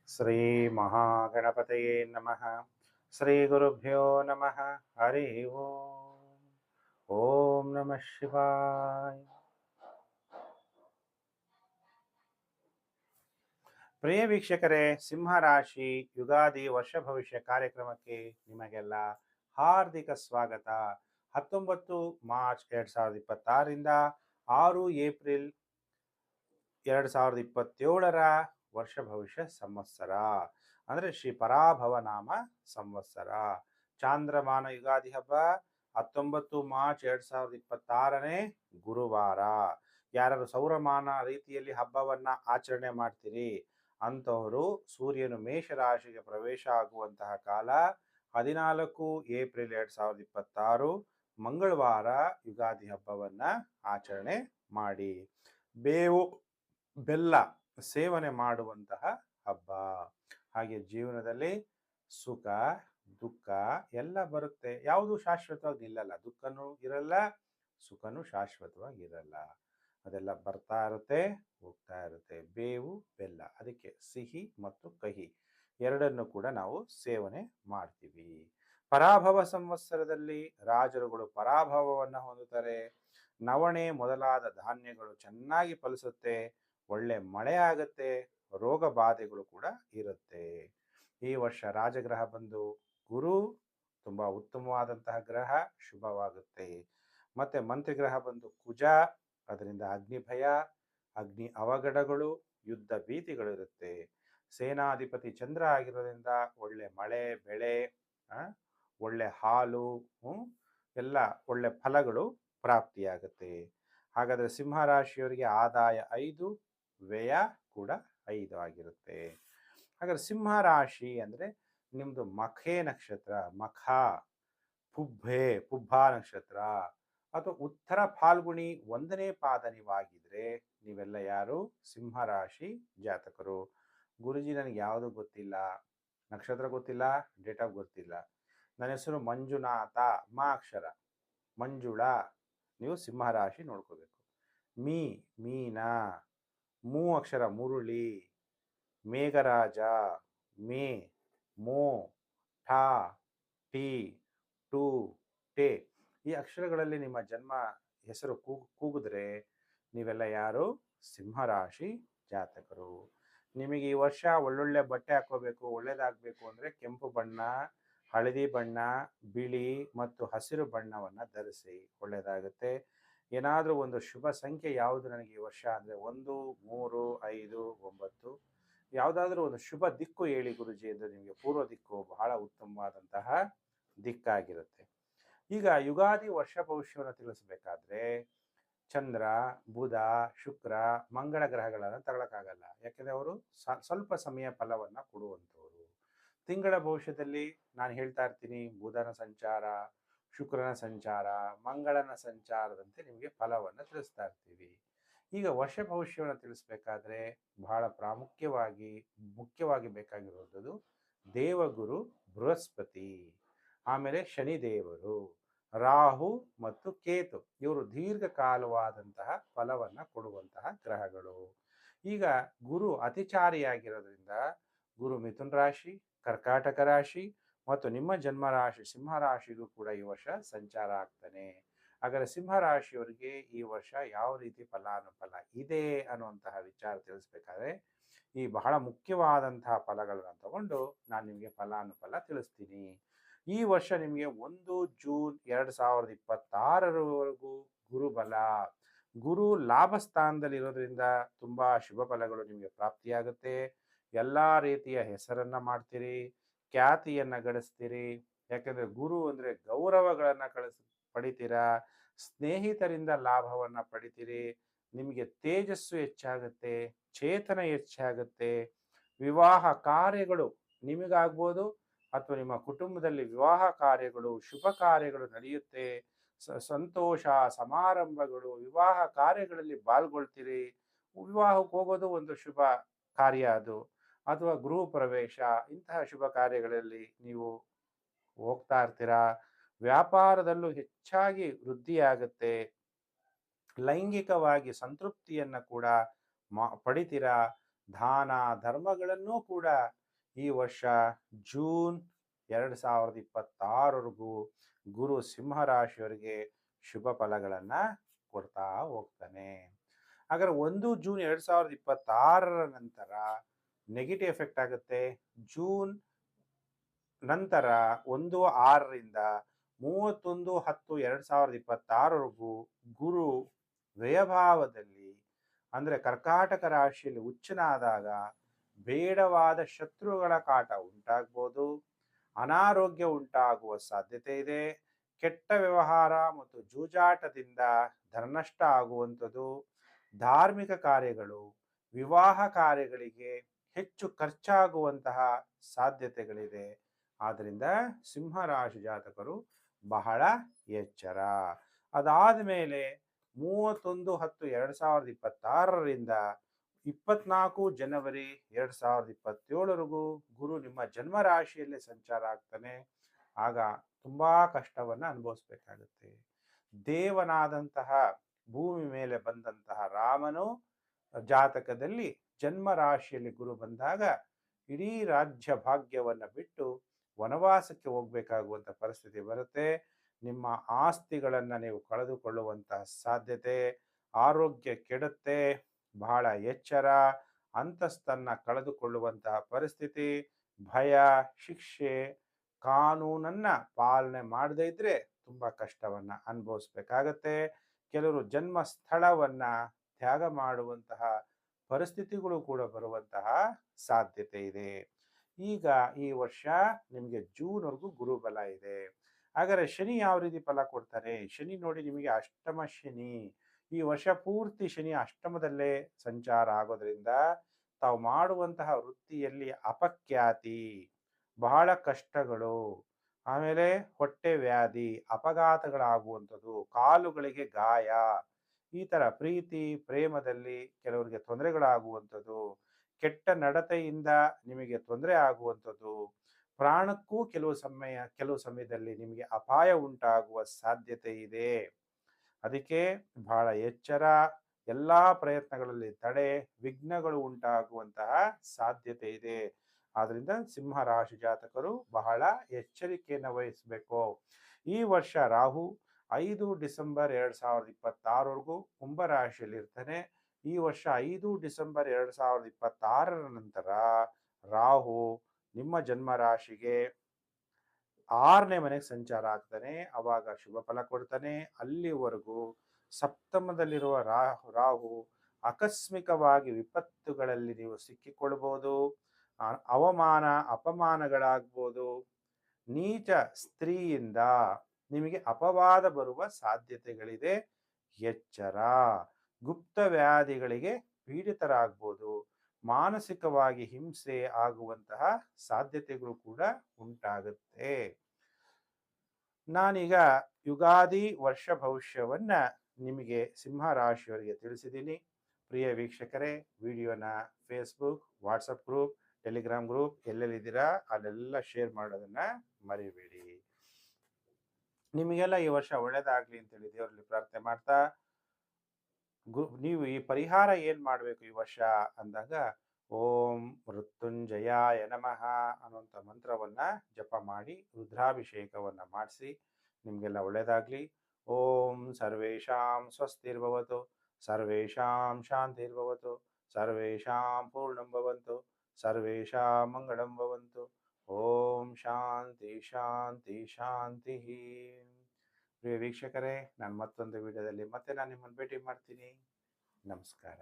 ಶ್ರೀ ಮಹಾಗಣಪತಯೇ ನಮಃ. ಶ್ರೀ ಗುರುಭ್ಯೋ ನಮಃ. ಹರಿ ಓಂ. ಓಂ ನಮಃ ಶಿವಾಯ. ಪ್ರಿಯ ವೀಕ್ಷಕರೇ, ಸಿಂಹರಾಶಿ ಯುಗಾದಿ ವರ್ಷ ಭವಿಷ್ಯ ಕಾರ್ಯಕ್ರಮಕ್ಕೆ ನಿಮಗೆಲ್ಲ ಹಾರ್ದಿಕ ಸ್ವಾಗತ. 19 ಮಾರ್ಚ್ 2026ರಿಂದ 6 ಏಪ್ರಿಲ್ 2027ರ ವರ್ಷ ಭವಿಷ್ಯ ಸಂವತ್ಸರ ಅಂದರೆ ಶ್ರೀ ಪರಾಭವ ನಾಮ ಸಂವತ್ಸರ. ಚಾಂದ್ರಮಾನ ಯುಗಾದಿ ಹಬ್ಬ 19 ಮಾರ್ಚ್ 2026ನೇ ಗುರುವಾರ. ಯಾರು ಸೌರಮಾನ ರೀತಿಯಲ್ಲಿ ಹಬ್ಬವನ್ನ ಆಚರಣೆ ಮಾಡ್ತೀರಿ ಅಂತವರು ಸೂರ್ಯನು ಮೇಷರಾಶಿಗೆ ಪ್ರವೇಶ ಆಗುವಂತಹ ಕಾಲ 14 ಏಪ್ರಿಲ್ 2026 ಮಂಗಳವಾರ ಯುಗಾದಿ ಹಬ್ಬವನ್ನ ಆಚರಣೆ ಮಾಡಿ. ಬೇವು ಬೆಲ್ಲ ಸೇವನೆ ಮಾಡುವಂತಹ ಹಬ್ಬ. ಹಾಗೆ ಜೀವನದಲ್ಲಿ ಸುಖ ದುಃಖ ಎಲ್ಲ ಬರುತ್ತೆ. ಯಾವುದು ಶಾಶ್ವತವಾಗಿ ನಿಲ್ಲಲ್ಲ. ದುಃಖನೂ ಇರಲ್ಲ, ಸುಖನೂ ಶಾಶ್ವತವಾಗಿ ಇರಲ್ಲ. ಅದೆಲ್ಲ ಬರ್ತಾ ಇರುತ್ತೆ, ಹೋಗ್ತಾ ಇರುತ್ತೆ. ಬೇವು ಬೆಲ್ಲ, ಅದಕ್ಕೆ ಸಿಹಿ ಮತ್ತು ಕಹಿ ಎರಡನ್ನು ಕೂಡ ನಾವು ಸೇವನೆ ಮಾಡ್ತೀವಿ. ಪರಾಭವ ಸಂವತ್ಸರದಲ್ಲಿ ರಾಜರುಗಳು ಪರಾಭವವನ್ನು ಹೊಂದುತ್ತಾರೆ. ನವಣೆ ಮೊದಲಾದ ಧಾನ್ಯಗಳು ಚೆನ್ನಾಗಿ ಫಲಿಸುತ್ತೆ, ಒಳ್ಳೆ ಮಳೆ ಆಗುತ್ತೆ, ರೋಗ ಬಾಧೆಗಳು ಕೂಡ ಇರುತ್ತೆ. ಈ ವರ್ಷ ರಾಜಗ್ರಹ ಬಂದು ಗುರು ತುಂಬಾ ಉತ್ತಮವಾದಂತಹ ಗ್ರಹ, ಶುಭವಾಗುತ್ತೆ. ಮತ್ತೆ ಮಂತ್ರಿಗ್ರಹ ಬಂದು ಕುಜ, ಅದರಿಂದ ಅಗ್ನಿ ಭಯ, ಅಗ್ನಿ ಅವಘಡಗಳು, ಯುದ್ಧ ಭೀತಿಗಳು ಇರುತ್ತೆ. ಸೇನಾಧಿಪತಿ ಚಂದ್ರ ಆಗಿರೋದ್ರಿಂದ ಒಳ್ಳೆ ಮಳೆ ಬೆಳೆ, ಒಳ್ಳೆ ಹಾಲು, ಎಲ್ಲ ಒಳ್ಳೆ ಫಲಗಳು ಪ್ರಾಪ್ತಿಯಾಗುತ್ತೆ. ಹಾಗಾದ್ರೆ ಸಿಂಹರಾಶಿಯವರಿಗೆ ಆದಾಯ 5, ವ್ಯಯ ಕೂಡ 5 ಆಗಿರುತ್ತೆ. ಹಾಗಾದ್ರೆ ಸಿಂಹರಾಶಿ ಅಂದ್ರೆ ನಿಮ್ದು ಮಖೆ ನಕ್ಷತ್ರ, ಮಖ, ಪುಬ್ಬ ನಕ್ಷತ್ರ ಅಥವಾ ಉತ್ತರ ಫಾಲ್ಗುಣಿ 1ನೇ ಪಾದ ನೀವಾಗಿದ್ರೆ ನೀವೆಲ್ಲ ಯಾರು ಸಿಂಹರಾಶಿ ಜಾತಕರು. ಗುರುಜಿ ನನಗೆ ಯಾವುದು ಗೊತ್ತಿಲ್ಲ, ನಕ್ಷತ್ರ ಗೊತ್ತಿಲ್ಲ, ಡೇಟ್ ಆಫ್ ಗೊತ್ತಿಲ್ಲ, ನನ್ನ ಹೆಸರು ಮಂಜುನಾಥ, ಮಾ ಅಕ್ಷರ, ಮಂಜುಳಾ, ನೀವು ಸಿಂಹರಾಶಿ ನೋಡ್ಕೋಬೇಕು. ಮೀನ, ಮೂ ಅಕ್ಷರ ಮುರುಳಿ, ಮೇಘರಾಜ, ಮೇ, ಮೋ, ಠ, ಟಿ, ಟು, ಟೆ ಈ ಅಕ್ಷರಗಳಲ್ಲಿ ನಿಮ್ಮ ಜನ್ಮ ಹೆಸರು ಕೂಗಿದ್ರೆ ನೀವೆಲ್ಲ ಯಾರು ಸಿಂಹರಾಶಿ ಜಾತಕರು. ನಿಮಗೆ ಈ ವರ್ಷ ಒಳ್ಳೊಳ್ಳೆ ಬಟ್ಟೆ ಹಾಕೋಬೇಕು, ಒಳ್ಳೇದಾಗಬೇಕು ಅಂದರೆ ಕೆಂಪು ಬಣ್ಣ, ಹಳದಿ ಬಣ್ಣ, ಬಿಳಿ ಮತ್ತು ಹಸಿರು ಬಣ್ಣವನ್ನು ಧರಿಸಿ, ಒಳ್ಳೆಯದಾಗುತ್ತೆ. ಏನಾದರೂ ಒಂದು ಶುಭ ಸಂಖ್ಯೆ ಯಾವುದು ನನಗೆ ಈ ವರ್ಷ ಅಂದರೆ 1, 3, 5, 9 ಯಾವುದಾದ್ರೂ ಒಂದು ಶುಭ ದಿಕ್ಕು ಹೇಳಿ ಗುರುಜಿ ಅಂದರೆ ನಿಮಗೆ ಪೂರ್ವ ದಿಕ್ಕು ಬಹಳ ಉತ್ತಮವಾದಂತಹ ದಿಕ್ಕಾಗಿರುತ್ತೆ. ಈಗ ಯುಗಾದಿ ವರ್ಷ ಭವಿಷ್ಯವನ್ನು ತಿಳಿಸಬೇಕಾದ್ರೆ ಚಂದ್ರ, ಬುಧ, ಶುಕ್ರ, ಮಂಗಳ ಗ್ರಹಗಳನ್ನು ತಗೊಳಕ್ಕಾಗಲ್ಲ. ಯಾಕೆಂದರೆ ಅವರು ಸ್ವಲ್ಪ ಸಮಯ ಫಲವನ್ನು ಕೊಡುವಂಥವ್ರು. ತಿಂಗಳ ಭವಿಷ್ಯದಲ್ಲಿ ನಾನು ಹೇಳ್ತಾ ಇರ್ತೀನಿ, ಬುಧನ ಸಂಚಾರ, ಶುಕ್ರನ ಸಂಚಾರ, ಮಂಗಳನ ಸಂಚಾರದಂತೆ ನಿಮಗೆ ಫಲವನ್ನು ತಿಳಿಸ್ತಾ ಇರ್ತೀವಿ. ಈಗ ವರ್ಷ ಭವಿಷ್ಯವನ್ನು ತಿಳಿಸ್ಬೇಕಾದ್ರೆ ಬಹಳ ಮುಖ್ಯವಾಗಿ ಬೇಕಾಗಿರುವಂಥದ್ದು ದೇವಗುರು ಬೃಹಸ್ಪತಿ, ಆಮೇಲೆ ಶನಿದೇವರು, ರಾಹು ಮತ್ತು ಕೇತು. ಇವರು ದೀರ್ಘಕಾಲವಾದಂತಹ ಫಲವನ್ನು ಕೊಡುವಂತಹ ಗ್ರಹಗಳು. ಈಗ ಗುರು ಅತಿಚಾರಿಯಾಗಿರೋದ್ರಿಂದ ಗುರು ಮಿಥುನ ರಾಶಿ, ಕರ್ಕಾಟಕ ರಾಶಿ ಮತ್ತು ನಿಮ್ಮ ಜನ್ಮ ರಾಶಿ ಸಿಂಹರಾಶಿಗೂ ಕೂಡ ಈ ವರ್ಷ ಸಂಚಾರ ಆಗ್ತಾನೆ. ಹಾಗಾದರೆ ಸಿಂಹರಾಶಿಯವರಿಗೆ ಈ ವರ್ಷ ಯಾವ ರೀತಿ ಫಲಾನುಫಲ ಇದೆ ಅನ್ನುವಂತಹ ವಿಚಾರ ತಿಳಿಸ್ಬೇಕಾದ್ರೆ ಈ ಬಹಳ ಮುಖ್ಯವಾದಂತಹ ಫಲಗಳನ್ನು ತಗೊಂಡು ನಾನು ನಿಮಗೆ ಫಲಾನುಫಲ ತಿಳಿಸ್ತೀನಿ. ಈ ವರ್ಷ ನಿಮಗೆ 1 ಜೂನ್ 2026ರವರೆಗೂ ಗುರುಬಲ. ಗುರು ಲಾಭ ಸ್ಥಾನದಲ್ಲಿ ಇರೋದ್ರಿಂದ ತುಂಬಾ ಶುಭ ಫಲಗಳು ನಿಮಗೆ ಪ್ರಾಪ್ತಿಯಾಗುತ್ತೆ. ಎಲ್ಲ ರೀತಿಯ ಹೆಸರನ್ನ ಮಾಡ್ತೀರಿ, ಖ್ಯಾತಿಯನ್ನ ಗಳಿಸ್ತೀರಿ. ಯಾಕಂದ್ರೆ ಗುರು ಅಂದ್ರೆ ಗೌರವಗಳನ್ನ ಪಡಿತೀರಾ, ಸ್ನೇಹಿತರಿಂದ ಲಾಭವನ್ನ ಪಡಿತೀರಿ, ನಿಮಗೆ ತೇಜಸ್ಸು ಹೆಚ್ಚಾಗುತ್ತೆ, ಚೇತನ ಹೆಚ್ಚಾಗುತ್ತೆ, ವಿವಾಹ ಕಾರ್ಯಗಳು ನಿಮಗಾಗ್ಬೋದು ಅಥವಾ ನಿಮ್ಮ ಕುಟುಂಬದಲ್ಲಿ ವಿವಾಹ ಕಾರ್ಯಗಳು, ಶುಭ ಕಾರ್ಯಗಳು ನಡೆಯುತ್ತೆ. ಸಂತೋಷ ಸಮಾರಂಭಗಳು, ವಿವಾಹ ಕಾರ್ಯಗಳಲ್ಲಿ ಪಾಲ್ಗೊಳ್ತೀರಿ. ವಿವಾಹಕ್ಕೆ ಹೋಗೋದು ಒಂದು ಶುಭ ಕಾರ್ಯ ಅದು, ಅಥವಾ ಗೃಹ ಪ್ರವೇಶ, ಇಂತಹ ಶುಭ ಕಾರ್ಯಗಳಲ್ಲಿ ನೀವು ಹೋಗ್ತಾ ಇರ್ತೀರಾ. ವ್ಯಾಪಾರದಲ್ಲೂ ಹೆಚ್ಚಾಗಿ ವೃದ್ಧಿಯಾಗುತ್ತೆ. ಲೈಂಗಿಕವಾಗಿ ಸಂತೃಪ್ತಿಯನ್ನು ಕೂಡ ಪಡಿತೀರಾ. ದಾನ ಧರ್ಮಗಳನ್ನೂ ಕೂಡ ಈ ವರ್ಷ ಜೂನ್ 2026ವರೆಗೂ ಗುರು ಸಿಂಹರಾಶಿಯವರಿಗೆ ಶುಭ ಫಲಗಳನ್ನು ಕೊಡ್ತಾ ಹೋಗ್ತಾನೆ. ಹಾಗಾದ್ರೆ 1 ಜೂನ್ 2026 ನಂತರ ನೆಗೆಟಿವ್ ಎಫೆಕ್ಟ್ ಆಗುತ್ತೆ. ಜೂನ್ ನಂತರ 1/6ರಿಂದ 31/10/2026ವರೆಗೂ ಗುರು ವ್ಯಯಭಾವದಲ್ಲಿ ಅಂದರೆ ಕರ್ಕಾಟಕ ರಾಶಿಯಲ್ಲಿ ಉಚ್ಚನಾದಾಗ ಬೇಡವಾದ ಶತ್ರುಗಳ ಕಾಟ ಉಂಟಾಗ್ಬೋದು, ಅನಾರೋಗ್ಯ ಉಂಟಾಗುವ ಸಾಧ್ಯತೆ ಇದೆ, ಕೆಟ್ಟ ವ್ಯವಹಾರ ಮತ್ತು ಜೂಜಾಟದಿಂದ ಧನನಷ್ಟ ಆಗುವಂಥದ್ದು, ಧಾರ್ಮಿಕ ಕಾರ್ಯಗಳು, ವಿವಾಹ ಕಾರ್ಯಗಳಿಗೆ ಹೆಚ್ಚು ಖರ್ಚಾಗುವಂತಹ ಸಾಧ್ಯತೆಗಳಿದೆ. ಆದ್ದರಿಂದ ಸಿಂಹರಾಶಿ ಜಾತಕರು ಬಹಳ ಎಚ್ಚರ. ಅದಾದ ಮೇಲೆ 31/10/2026ರಿಂದ 24 ಜನವರಿ 2027ವರೆಗೂ ಗುರು ನಿಮ್ಮ ಜನ್ಮ ರಾಶಿಯಲ್ಲೇ ಸಂಚಾರ ಆಗ್ತಾನೆ. ಆಗ ತುಂಬಾ ಕಷ್ಟವನ್ನು ಅನುಭವಿಸ್ಬೇಕಾಗುತ್ತೆ. ದೇವನಾದಂತಹ ಭೂಮಿ ಮೇಲೆ ಬಂದಂತಹ ರಾಮನು ಜಾತಕದಲ್ಲಿ ಜನ್ಮ ರಾಶಿಯಲ್ಲಿ ಗುರು ಬಂದಾಗ ಇಡೀ ರಾಜ್ಯ ಭಾಗ್ಯವನ್ನು ಬಿಟ್ಟು ವನವಾಸಕ್ಕೆ ಹೋಗ್ಬೇಕಾಗುವಂಥ ಪರಿಸ್ಥಿತಿ ಬರುತ್ತೆ. ನಿಮ್ಮ ಆಸ್ತಿಗಳನ್ನು ನೀವು ಕಳೆದುಕೊಳ್ಳುವಂತಹ ಸಾಧ್ಯತೆ, ಆರೋಗ್ಯ ಕೆಡುತ್ತೆ, ಬಹಳ ಎಚ್ಚರ, ಅಂತಸ್ತನ್ನು ಕಳೆದುಕೊಳ್ಳುವಂತಹ ಪರಿಸ್ಥಿತಿ, ಭಯ, ಶಿಕ್ಷೆ, ಕಾನೂನನ್ನು ಪಾಲನೆ ಮಾಡದೇ ಇದ್ರೆ ತುಂಬ ಕಷ್ಟವನ್ನು ಅನುಭವಿಸ್ಬೇಕಾಗತ್ತೆ. ಕೆಲವರು ಜನ್ಮ ಸ್ಥಳವನ್ನು ತ್ಯಾಗ ಮಾಡುವಂತಹ ಪರಿಸ್ಥಿತಿಗಳು ಕೂಡ ಬರುವಂತಹ ಸಾಧ್ಯತೆ ಇದೆ. ಈಗ ಈ ವರ್ಷ ನಿಮಗೆ ಜೂನ್ವರೆಗೂ ಗುರುಬಲ ಇದೆ. ಹಾಗಾದರೆ ಶನಿ ಯಾವ ರೀತಿ ಫಲ ಕೊಡ್ತಾರೆ? ಶನಿ ನೋಡಿ ನಿಮಗೆ ಅಷ್ಟಮ ಶನಿ. ಈ ವರ್ಷ ಪೂರ್ತಿ ಶನಿ ಅಷ್ಟಮದಲ್ಲೇ ಸಂಚಾರ ಆಗೋದ್ರಿಂದ ತಾವು ಮಾಡುವಂತಹ ವೃತ್ತಿಯಲ್ಲಿ ಅಪಖ್ಯಾತಿ, ಬಹಳ ಕಷ್ಟಗಳು, ಆಮೇಲೆ ಹೊಟ್ಟೆ ವ್ಯಾಧಿ, ಅಪಘಾತಗಳಾಗುವಂಥದ್ದು, ಕಾಲುಗಳಿಗೆ ಗಾಯ, ಈ ಥರ ಪ್ರೀತಿ ಪ್ರೇಮದಲ್ಲಿ ಕೆಲವರಿಗೆ ತೊಂದರೆಗಳಾಗುವಂಥದ್ದು, ಕೆಟ್ಟ ನಡತೆಯಿಂದ ನಿಮಗೆ ತೊಂದರೆ ಆಗುವಂಥದ್ದು, ಪ್ರಾಣಕ್ಕೂ ಕೆಲವು ಸಮಯದಲ್ಲಿ ನಿಮಗೆ ಅಪಾಯ ಉಂಟಾಗುವ ಸಾಧ್ಯತೆ ಇದೆ. ಅದಕ್ಕೆ ಬಹಳ ಎಚ್ಚರ, ಎಲ್ಲ ಪ್ರಯತ್ನಗಳಲ್ಲಿ ತಡೆ, ವಿಘ್ನಗಳು ಉಂಟಾಗುವಂತಹ ಸಾಧ್ಯತೆ ಇದೆ. ಆದ್ದರಿಂದ ಸಿಂಹ ರಾಶಿ ಜಾತಕರು ಬಹಳ ಎಚ್ಚರಿಕೆಯನ್ನು ವಹಿಸಬೇಕು. ಈ ವರ್ಷ ರಾಹು 5 ಡಿಸೆಂಬರ್ 2026ವರೆಗೂ ಕುಂಭರಾಶಿಯಲ್ಲಿ ಇರ್ತಾನೆ. ಈ ವರ್ಷ 5 ಡಿಸೆಂಬರ್ 2026 ನಂತರ ರಾಹು ನಿಮ್ಮ ಜನ್ಮ ರಾಶಿಗೆ 6ನೇ ಮನೆಗೆ ಸಂಚಾರ ಆಗ್ತಾನೆ. ಅವಾಗ ಶುಭ ಫಲ ಕೊಡ್ತಾನೆ. ಅಲ್ಲಿವರೆಗೂ ಸಪ್ತಮದಲ್ಲಿರುವ ರಾಹು ಆಕಸ್ಮಿಕವಾಗಿ ವಿಪತ್ತುಗಳಲ್ಲಿ ನೀವು ಸಿಕ್ಕಿಕೊಳ್ಬೋದು, ಅವಮಾನ ಅಪಮಾನಗಳಾಗ್ಬೋದು, ನೀಚ ಸ್ತ್ರೀಯಿಂದ ನಿಮಗೆ ಅಪವಾದ ಬರುವ ಸಾಧ್ಯತೆಗಳಿದೆ. ಎಚ್ಚರ. ಗುಪ್ತ ವ್ಯಾಧಿಗಳಿಗೆ ಪೀಡಿತರಾಗ್ಬೋದು, ಮಾನಸಿಕವಾಗಿ ಹಿಂಸೆ ಆಗುವಂತಹ ಸಾಧ್ಯತೆಗಳು ಕೂಡ ಉಂಟಾಗುತ್ತೆ. ನಾನೀಗ ಯುಗಾದಿ ವರ್ಷ ಭವಿಷ್ಯವನ್ನ ನಿಮಗೆ ಸಿಂಹ ರಾಶಿಯವರಿಗೆ ತಿಳಿಸಿದ್ದೀನಿ. ಪ್ರಿಯ ವೀಕ್ಷಕರೇ, ವಿಡಿಯೋನ Facebook, WhatsApp group, Telegram group ಎಲ್ಲೆಲ್ಲಿದ್ದೀರಾ ಅಲ್ಲೆಲ್ಲ ಶೇರ್ ಮಾಡೋದನ್ನ ಮರಿಬೇಡಿ. ನಿಮಗೆಲ್ಲ ಈ ವರ್ಷ ಒಳ್ಳೇದಾಗ್ಲಿ ಅಂತೇಳಿ ದೇವರಲ್ಲಿ ಪ್ರಾರ್ಥನೆ ಮಾಡ್ತಾ, ನೀವು ಈ ಪರಿಹಾರ ಏನ್ ಮಾಡಬೇಕು ಈ ವರ್ಷ ಅಂದಾಗ ಓಂ ಮೃತ್ಯುಂಜಯಾಯ ನಮಃ ಅನ್ನುವಂಥ ಮಂತ್ರವನ್ನ ಜಪ ಮಾಡಿ ರುದ್ರಾಭಿಷೇಕವನ್ನ ಮಾಡಿಸಿ ನಿಮಗೆಲ್ಲ ಒಳ್ಳೇದಾಗ್ಲಿ. ಓಂ ಸರ್ವೇಷಾಂ ಸ್ವಸ್ತಿರ್ಭವತು, ಸರ್ವೇಷಾಂ ಶಾಂತಿರ್ಭವತು, ಸರ್ವೇಷಾಂ ಪೂರ್ಣಂ ಭವಂತು, ಸರ್ವೇಷಾಂ ಮಂಗಳಂ ಭವಂತು. ಓಂ ಶಾಂತಿ ಶಾಂತಿ ಶಾಂತಿ. ಪ್ರಿಯ ವೀಕ್ಷಕರೇ, ನಾನು ಮತ್ತೊಂದು ವಿಡಿಯೋದಲ್ಲಿ ಮತ್ತೆ ನಾನು ನಿಮ್ಮನ್ನು ಭೇಟಿ ಮಾಡ್ತೀನಿ. ನಮಸ್ಕಾರ.